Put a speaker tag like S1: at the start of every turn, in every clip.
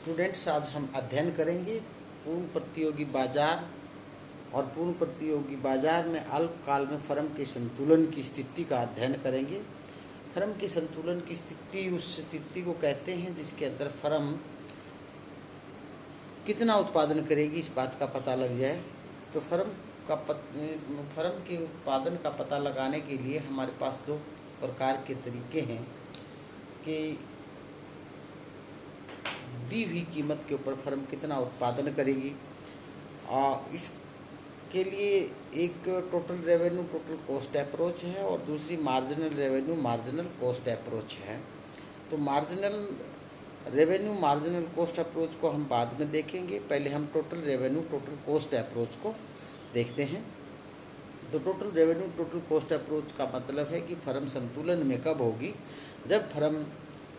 S1: Students, आज हम अध्ययन करेंगे पूर्ण प्रतियोगी बाजार और पूर्ण प्रतियोगी बाजार में अल्पकाल में फर्म के संतुलन की स्थिति का अध्ययन करेंगे। फर्म के संतुलन की स्थिति उस स्थिति को कहते हैं जिसके अंदर फर्म कितना उत्पादन करेगी इस बात का पता लग जाए। तो फर्म के उत्पादन का पता लगाने के लिए हमारे पास दो प्रकार के तरीके हैं कि दी हुई कीमत के ऊपर फर्म कितना उत्पादन करेगी। इसके लिए एक total revenue total cost approach है और दूसरी marginal revenue marginal cost approach है। तो marginal revenue marginal cost approach को हम बाद में देखेंगे, पहले हम total revenue total cost approach को देखते हैं। तो total revenue total cost approach का मतलब है कि फर्म संतुलन में कब होगी, जब फर्म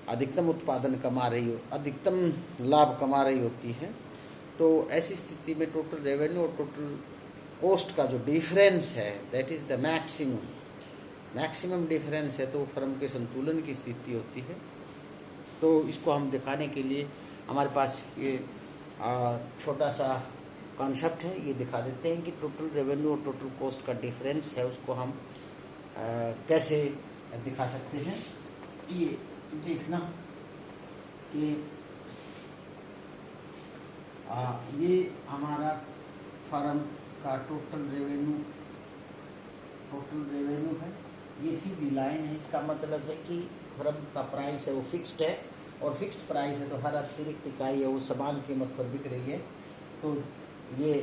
S1: अधिकतम उत्पादन कमा रही हो, अधिकतम लाभ कमा रही होती है। तो ऐसी स्थिति में टोटल रेवेन्यू और टोटल कॉस्ट का जो डिफरेंस है that is the maximum difference है, तो फर्म के संतुलन की स्थिति होती है। तो इसको हम दिखाने के लिए हमारे पास ये छोटा सा कॉन्सेप्ट है, ये दिखा देते हैं कि टोटल रेवेन्यू और टोटल कॉस्ट का डिफरेंस है, उसको हम कैसे दिखा सकते हैं। ये देखना कि ये हमारा फर्म का टोटल रेवेन्यू है, ये सीधी लाइन है। इसका मतलब है कि फर्म का प्राइस है वो फिक्स्ड है और फिक्स्ड प्राइस है तो हर अतिरिक्त इकाई है वो समान कीमत पर बिक रही है। तो ये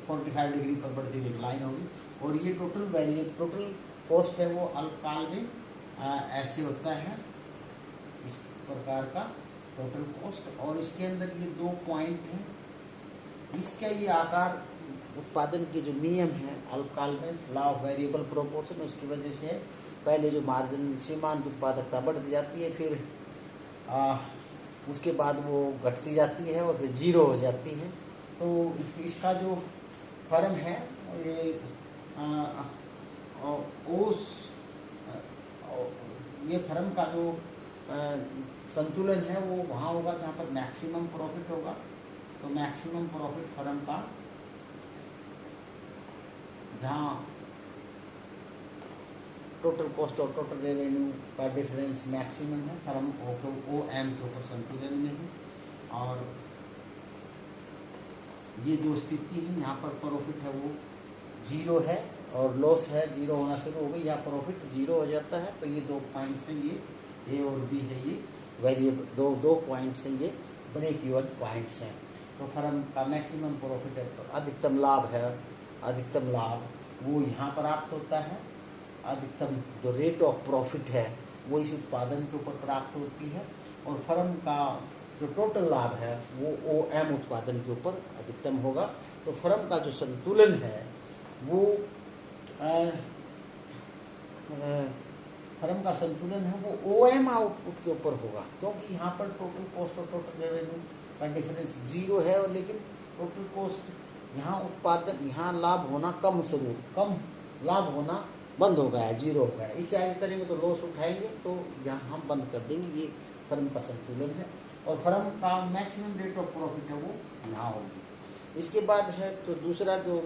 S1: 45 डिग्री पर बढ़ती हुई एक लाइन होगी। और ये टोटल कॉस्ट है वो अल्पकाल में ऐसे होता है, इस प्रकार का टोटल कॉस्ट। और इसके अंदर ये दो पॉइंट हैं, इसका ये आकार उत्पादन के जो नियम है अल्पकाल में लॉ ऑफ वेरिएबल प्रोपोर्शन, उसकी वजह से पहले जो मार्जिन सीमांत उत्पादकता बढ़ती जाती है, फिर उसके बाद वो घटती जाती है और फिर जीरो हो जाती है। तो इसका जो फर्म है ये फर्म का जो संतुलन है वो वहाँ होगा जहाँ पर मैक्सिमम प्रॉफिट होगा। तो मैक्सिमम प्रॉफिट फर्म का जहाँ टोटल कॉस्ट और टोटल रेवेन्यू का डिफरेंस मैक्सिमम है, फर्म OM के ऊपर संतुलन में है। और ये जो स्थिति है यहाँ पर प्रॉफिट है वो जीरो है और लॉस है जीरो होना शुरू हो गई, यहाँ प्रॉफिट जीरो हो जाता है। तो ये दो पॉइंट्स हैं, ये A और B है, ये वेरिएबल दो पॉइंट्स हैं, ये ब्रेक इवन पॉइंट्स हैं। तो फर्म का मैक्सिमम प्रॉफिट है, अधिकतम लाभ है, अधिकतम लाभ वो यहाँ प्राप्त होता है। अधिकतम जो रेट ऑफ प्रॉफिट है वो इस उत्पादन के ऊपर प्राप्त होती है। और फर्म का जो टोटल लाभ है वो OM उत्पादन के ऊपर अधिकतम होगा। तो फर्म का जो संतुलन है वो फर्म का संतुलन है वो OM आउटपुट के ऊपर होगा, क्योंकि यहाँ पर टोटल कॉस्ट और टोटल रेवेन्यू का डिफरेंस जीरो है। और लेकिन टोटल कॉस्ट यहाँ उत्पादन यहाँ लाभ होना कम लाभ होना बंद हो गया है, जीरो हो गया है। इससे आगे करेंगे तो लॉस उठाएंगे, तो यहाँ हम बंद कर देंगे। ये फर्म का संतुलन है और फर्म का मैक्सिमम रेट ऑफ प्रॉफिट है वो यहाँ होगी। इसके बाद है तो दूसरा जो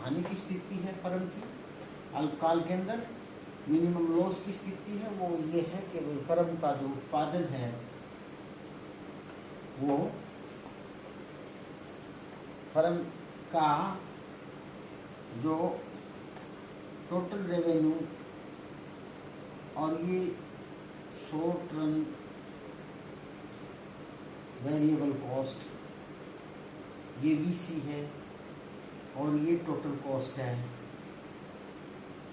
S1: हानि की स्थिति है फर्म की अल्पकाल के अंदर, मिनिमम लॉस की स्थिति है, वो ये है कि भाई फर्म का जो उत्पादन है वो फर्म का जो टोटल रेवेन्यू और ये शॉर्ट रन वेरिएबल कॉस्ट ये VC है और ये टोटल कॉस्ट है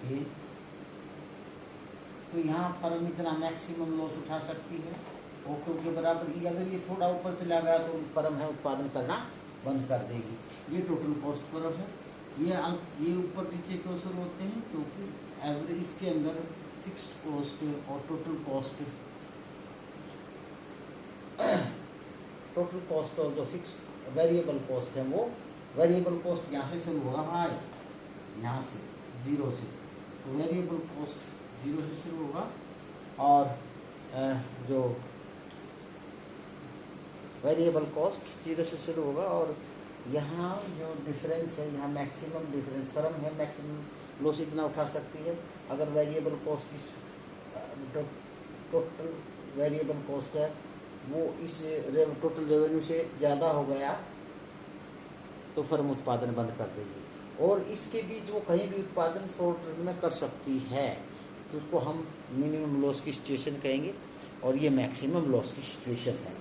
S1: ये। तो यहाँ फर्म इतना मैक्सिमम लॉस उठा सकती है और क्योंकि बराबर अगर ये थोड़ा ऊपर चला गया तो फर्म है उत्पादन करना बंद कर देगी। ये टोटल कॉस्ट पर है। ये ऊपर नीचे क्यों शुरू होते हैं, क्योंकि एवरेज इसके अंदर फिक्स्ड कॉस्ट और टोटल कॉस्ट और जो फिक्स्ड वेरिएबल कॉस्ट है वो वेरिएबल कॉस्ट यहाँ से शुरू होगा भाई, यहाँ से जीरो से। तो वेरिएबल कॉस्ट जीरो से शुरू होगा और जो वेरिएबल कॉस्ट 0 से शुरू होगा, और यहाँ जो डिफरेंस है, यहाँ मैक्सिमम डिफरेंस फर्म है मैक्सिमम लॉस इतना उठा सकती है। अगर वेरिएबल कॉस्ट इस टोटल वेरिएबल कॉस्ट है वो इस टोटल रेवेन्यू से ज़्यादा हो गया तो फर्म उत्पादन बंद कर देगी, और इसके बीच वो कहीं भी उत्पादन शॉर्ट टर्म में कर सकती है, तो उसको हम मिनिमम लॉस की सिचुएशन कहेंगे, और ये मैक्सिमम लॉस की सिचुएशन है।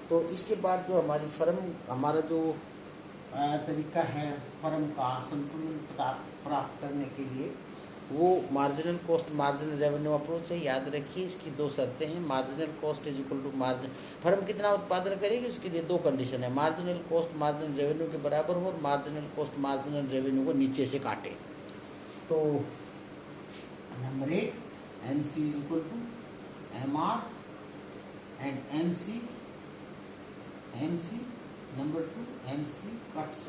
S1: तो इसके बाद जो हमारी फर्म, हमारा जो तरीका है फर्म का संतुलन प्राप्त करने के लिए, वो marginal cost marginal revenue approach है। याद रखिए इसकी दो शर्तें हैं, marginal cost is equal to margin, firm कितना उत्पादन करेगी उसके लिए दो कंडीशन है, मार्जिनल कॉस्ट मार्जिनल रेवेन्यू के बराबर हो और मार्जिनल कॉस्ट मार्जिनल रेवेन्यू को नीचे से काटे। तो number 1 MC is equal to MR and MC, number 2 MC cuts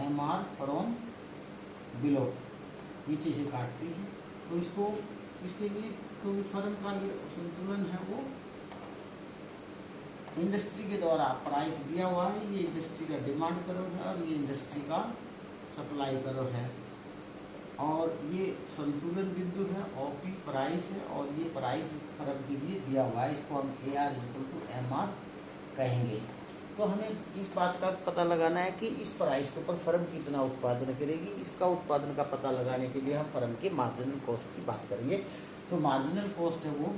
S1: MR from below, नीचे से काटती है। तो इसको इसके लिए कोई फर्म का संतुलन है वो इंडस्ट्री के द्वारा प्राइस दिया हुआ है, ये इंडस्ट्री का डिमांड करो है और ये इंडस्ट्री का सप्लाई करो है, और ये संतुलन बिंदु है OP प्राइस है, और ये प्राइस फर्म के लिए दिया हुआ है, इसको हम AR इक्वल टू MR कहेंगे। तो हमें इस बात का पता लगाना है कि इस प्राइस के ऊपर फर्म कितना उत्पादन करेगी, इसका उत्पादन का पता लगाने के लिए हम फर्म के मार्जिनल कॉस्ट की बात करेंगे। तो मार्जिनल कॉस्ट है वो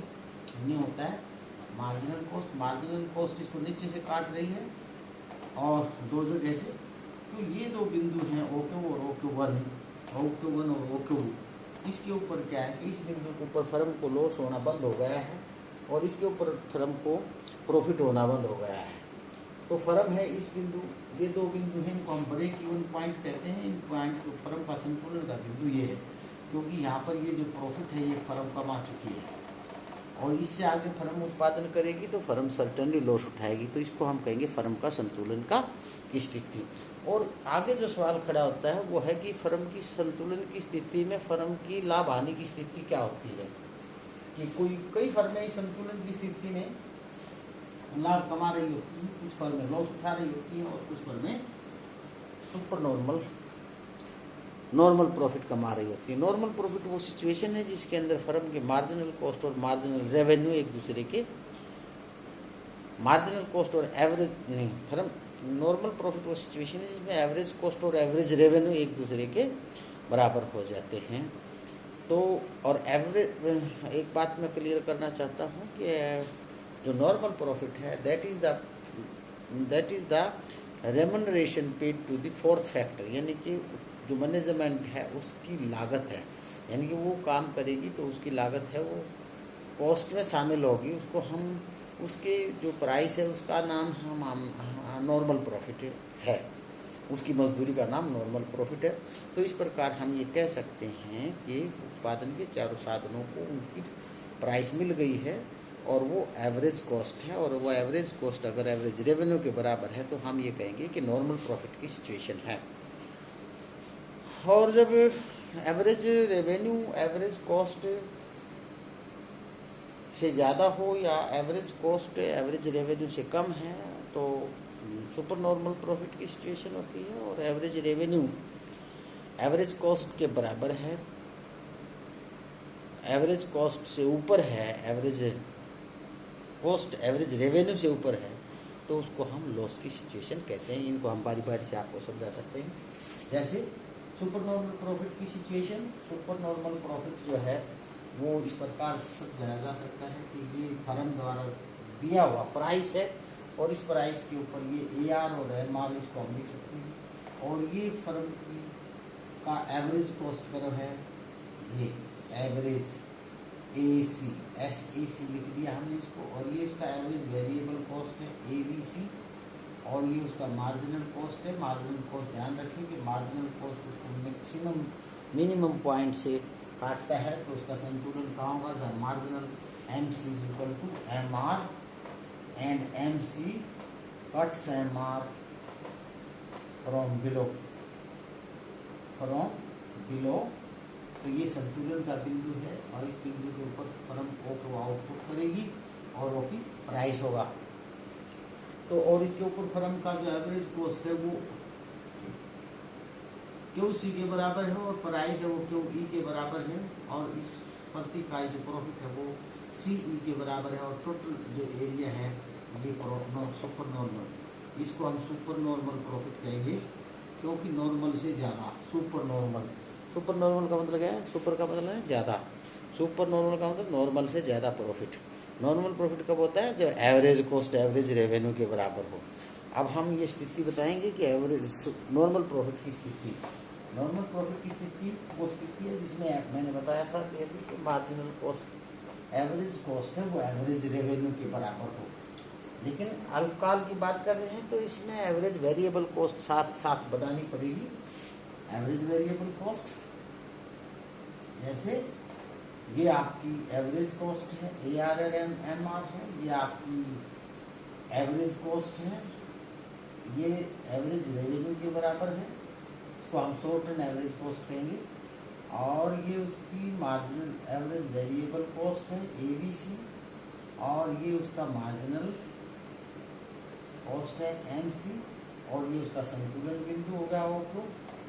S1: नहीं होता है मार्जिनल कॉस्ट इसको नीचे से काट रही है और दो जगह से। तो ये दो बिंदु हैं OQ और OQ1 और OQ, इसके ऊपर क्या है कि इस बिंदु के ऊपर फर्म को लॉस होना बंद हो गया है और इसके ऊपर फर्म को प्रॉफिट होना बंद हो गया है। तो फर्म है इस बिंदु, ये दो बिंदु हैं, इनको हम ब्रेक इवन पॉइंट कहते हैं। इन पॉइंट को फर्म का संतुलन का बिंदु ये है, क्योंकि यहाँ पर ये जो प्रॉफिट है ये फर्म कमा चुकी है, और इससे आगे फर्म उत्पादन करेगी तो फर्म सर्टेनली लॉस उठाएगी। तो इसको हम कहेंगे फर्म का संतुलन का स्थिति। और आगे जो सवाल खड़ा होता है वो है कि फर्म की संतुलन की स्थिति में फर्म की लाभ हानि की स्थिति क्या होती है, कि कई फर्में इस संतुलन की स्थिति में लाभ कमा रही होती हैं, कुछ फर्में लॉस उठा रही होती हैं, और कुछ फर्में सुपर नॉर्मल प्रॉफिट कमा रही होती है। नॉर्मल प्रॉफिट वो सिचुएशन है जिसके अंदर फर्म के मार्जिनल कॉस्ट और मार्जिनल रेवेन्यू एक दूसरे के, मार्जिनल कॉस्ट और एवरेज नहीं, फर्म नॉर्मल प्रॉफिट वो सिचुएशन है जिसमें एवरेज कॉस्ट और एवरेज रेवेन्यू एक दूसरे के बराबर हो जाते हैं। तो और एवरेज, एक बात मैं क्लियर करना चाहता हूँ कि जो नॉर्मल प्रॉफिट है that is the remuneration paid to the fourth factor, यानी कि जो मैनेजमेंट है उसकी लागत है, यानी कि वो काम करेगी तो उसकी लागत है वो कॉस्ट में शामिल होगी, उसको हम उसके जो प्राइस है उसका नाम हम नॉर्मल प्रॉफिट है, उसकी मजदूरी का नाम नॉर्मल प्रॉफिट है। तो इस प्रकार हम ये कह सकते हैं कि उत्पादन के चारों साधनों को उनकी प्राइस मिल गई है और वो एवरेज कॉस्ट है, और वो एवरेज कॉस्ट अगर एवरेज रेवेन्यू के बराबर है तो हम ये कहेंगे कि नॉर्मल प्रॉफिट की सिचुएशन है। और जब एवरेज रेवेन्यू एवरेज कॉस्ट से ज़्यादा हो या एवरेज कॉस्ट एवरेज रेवेन्यू से कम है तो सुपर नॉर्मल प्रॉफिट की सिचुएशन होती है, और एवरेज रेवेन्यू एवरेज कॉस्ट के बराबर है, एवरेज कॉस्ट से ऊपर है, एवरेज कॉस्ट एवरेज रेवेन्यू से ऊपर है तो उसको हम लॉस की सिचुएशन कहते हैं। इनको हम बारी बारी से आपको समझा सकते हैं। जैसे सुपर नॉर्मल प्रॉफिट की सिचुएशन, सुपर नॉर्मल प्रॉफिट जो है वो इस प्रकार समझाया जा सकता है कि ये फर्म द्वारा दिया हुआ प्राइस है और इस प्राइस के ऊपर ये AR और MR इसको हम लिख सकते हैं, और ये फर्म की का एवरेज कॉस्ट कर्व है, ये एवरेज SAC लिख दिया हमने इसको, और ये उसका एवरेज वेरिएबल कॉस्ट है ABC, और ये उसका मार्जिनल कॉस्ट है। मार्जिनल कॉस्ट ध्यान रखें कि मार्जिनल कॉस्ट उसको मिनिमम पॉइंट से काटता है, तो उसका संतुलन कहाँ होगा, जब marginal MC is equal to MR and MC cuts MR from below. तो ये संतुलन का बिंदु है, और इस बिंदु के ऊपर फर्म O को आउटपुट करेगी और वो की प्राइस होगा। तो और इसके ऊपर फर्म का जो एवरेज कॉस्ट है वो क्यू सी के बराबर है और प्राइस है वो क्यू ई के बराबर है, और इस प्रति इकाई जो प्रॉफिट है वो सी ई के बराबर है, और टोटल जो एरिया है ये सुपर नॉर्मल, इसको हम सुपर नॉर्मल प्रॉफिट कहेंगे, क्योंकि नॉर्मल से ज़्यादा सुपर नॉर्मल। सुपर नॉर्मल का मतलब क्या है? सुपर का मतलब है ज़्यादा, सुपर नॉर्मल का मतलब नॉर्मल से ज़्यादा प्रॉफिट। नॉर्मल प्रॉफिट कब होता है? जब एवरेज कॉस्ट एवरेज रेवेन्यू के बराबर हो। अब हम ये स्थिति बताएंगे कि एवरेज नॉर्मल प्रॉफिट की स्थिति, नॉर्मल प्रॉफिट की स्थिति वो स्थिति है जिसमें मैंने बताया था कि मार्जिनल कॉस्ट एवरेज कॉस्ट है वो एवरेज रेवेन्यू के बराबर हो। लेकिन अल्पकाल की बात कर रहे हैं तो इसमें एवरेज वेरिएबल कॉस्ट साथ साथ बनानी पड़ेगी। एवरेज वेरिएबल कॉस्ट जैसे ये आपकी एवरेज कॉस्ट है, ARR/MR है, ये आपकी एवरेज कॉस्ट है, ये एवरेज रेवेन्यू के बराबर है, इसको हम शॉर्ट टर्म एवरेज कॉस्ट कहेंगे, और ये उसकी मार्जिनल एवरेज वेरिएबल कॉस्ट है ABC, और ये उसका मार्जिनल कॉस्ट है MC, और ये उसका संतुलन बिंदु हो गया हो। तो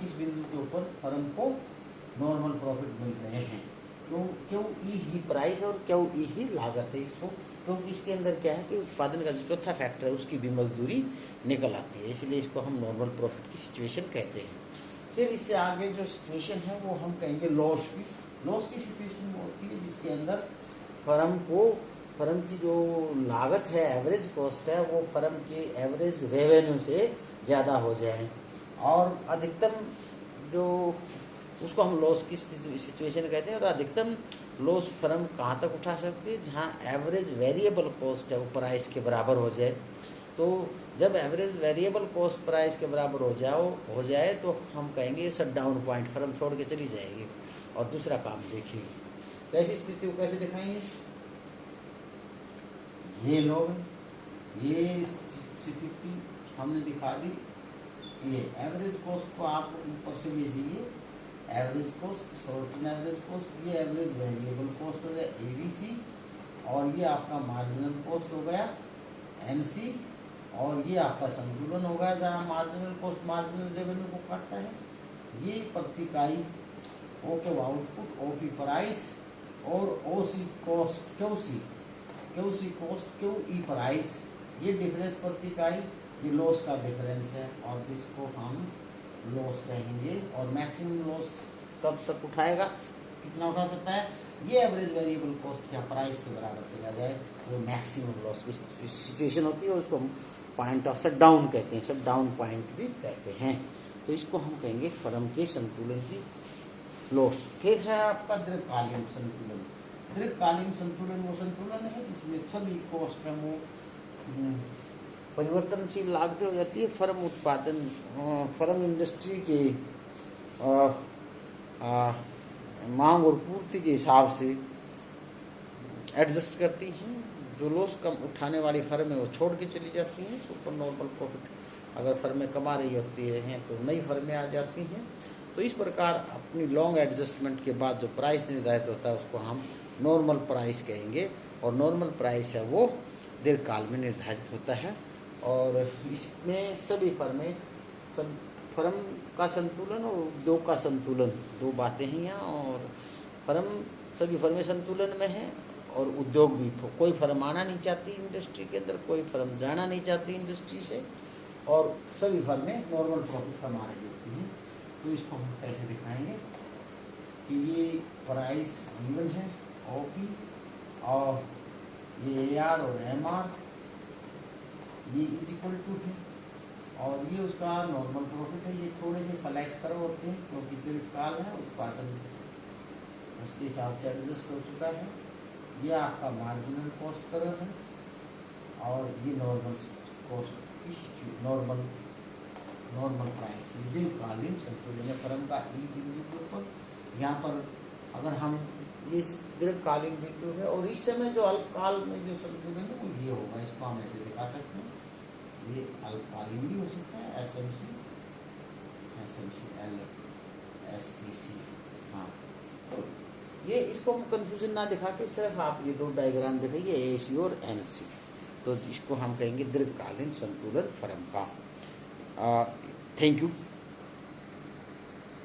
S1: इस बिंदु के ऊपर फर्म को नॉर्मल प्रॉफिट मिल रहे हैं। क्यों ई ही प्राइस और क्यों ई ही लागत है इसको, क्योंकि इसके अंदर क्या है कि उत्पादन का जो चौथा फैक्टर है उसकी भी मजदूरी निकल आती है, इसलिए इसको हम नॉर्मल प्रॉफिट की सिचुएशन कहते हैं। फिर इससे आगे जो सिचुएशन है वो हम कहेंगे लॉस की। लॉस की सिचुएशन वो होती है जिसके अंदर फर्म की जो लागत है एवरेज कॉस्ट है वो फर्म के एवरेज रेवेन्यू से ज़्यादा हो जाए, और अधिकतम जो उसको हम लॉस की सिचुएशन कहते हैं। और अधिकतम लॉस फर्म कहाँ तक उठा सकती है? जहाँ एवरेज वेरिएबल कॉस्ट है वो प्राइस के बराबर हो जाए। तो जब एवरेज वेरिएबल कॉस्ट प्राइस के बराबर हो जाए तो हम कहेंगे शट डाउन पॉइंट, फर्म छोड़ के चली जाएगी और दूसरा काम देखेगी। तो ऐसी स्थिति को कैसे दिखाएंगे? ये लोग ये स्थिति हमने दिखा दी। ये एवरेज कॉस्ट को आप ऊपर से लीजिए, average cost short term average cost, ये एवरेज वेरिएबल कॉस्ट हो गया ABC, और ये आपका मार्जिनल कॉस्ट हो गया MC, और ये आपका संतुलन होगा जहाँ मार्जिनल कॉस्ट मार्जिनल रेवेन्यू को काटता है। ये प्रति इकाई O के आउटपुट, OP प्राइस, और OC cost QC cost QE price, ये डिफरेंस प्रति इकाई, ये लॉस का डिफरेंस है, और इसको हम लॉस कहेंगे। और मैक्सिमम लॉस कब तक उठाएगा? कितना उठा सकता है? ये एवरेज वेरिएबल कॉस्ट या प्राइस के बराबर चला जाए तो मैक्सिमम लॉस की सिचुएशन होती है, और उसको हम पॉइंट ऑफ शट डाउन कहते हैं, शट डाउन पॉइंट भी कहते हैं। तो इसको हम कहेंगे फर्म के संतुलन की लॉस। फिर है आपका दीर्घकालीन संतुलन। दीर्घकालीन संतुलन वो संतुलन है जिसमें सभी कॉस्ट है वो परिवर्तनशील लागत हो जाती है। फर्म इंडस्ट्री के मांग और पूर्ति के हिसाब से एडजस्ट करती हैं। जो लॉस कम उठाने वाली फर्म है वो छोड़ के चली जाती हैं। सुपर नॉर्मल प्रॉफिट अगर फर्में कमा रही होती हैं तो नई फर्में आ जाती हैं। तो इस प्रकार अपनी लॉन्ग एडजस्टमेंट के बाद जो प्राइस निर्धारित होता है उसको हम नॉर्मल प्राइस कहेंगे, और नॉर्मल प्राइस है वो दीर्घकाल में निर्धारित होता है। और इसमें सभी फर्में फर्म का संतुलन और उद्योग का संतुलन दो बातें हैं यहाँ। और सभी फर्में संतुलन में हैं, और उद्योग भी। कोई फर्म आना नहीं चाहती इंडस्ट्री के अंदर, कोई फर्म जाना नहीं चाहती इंडस्ट्री से, और सभी फर्में नॉर्मल प्रॉफिट कमा रही होती हैं। तो इसको हम कैसे दिखाएंगे कि ये प्राइस गिवन है OP, और ये AR और MR ये इक्वल टू है, और ये उसका नॉर्मल प्रॉफिट है। ये थोड़े से फ्लैट कर्व होते हैं क्योंकि दीर्घकाल है, उत्पादन उसके हिसाब से एडजस्ट हो चुका है। ये आपका मार्जिनल कॉस्ट कर्व है, और ये नॉर्मल कॉस्ट की नॉर्मल प्राइस। ये दीर्घकालीन संतुलन है फर्म का ई बिंदु के ऊपर। यहाँ पर अगर हम ये दीर्घकालीन बिंदु है, और इस समय जो अल्पकाल में जो संतुलन है वो ये होगा। इसको हम ऐसे दिखा सकते हैं, ये अल्पकालीन भी हो सकता है, SMC LSEC। हाँ, तो ये इसको हम कंफ्यूजन ना दिखा के सिर्फ आप ये दो डायग्राम दिखाइए, AC और NC। तो इसको हम कहेंगे दीर्घकालीन संतुलन फर्म का। Thank you.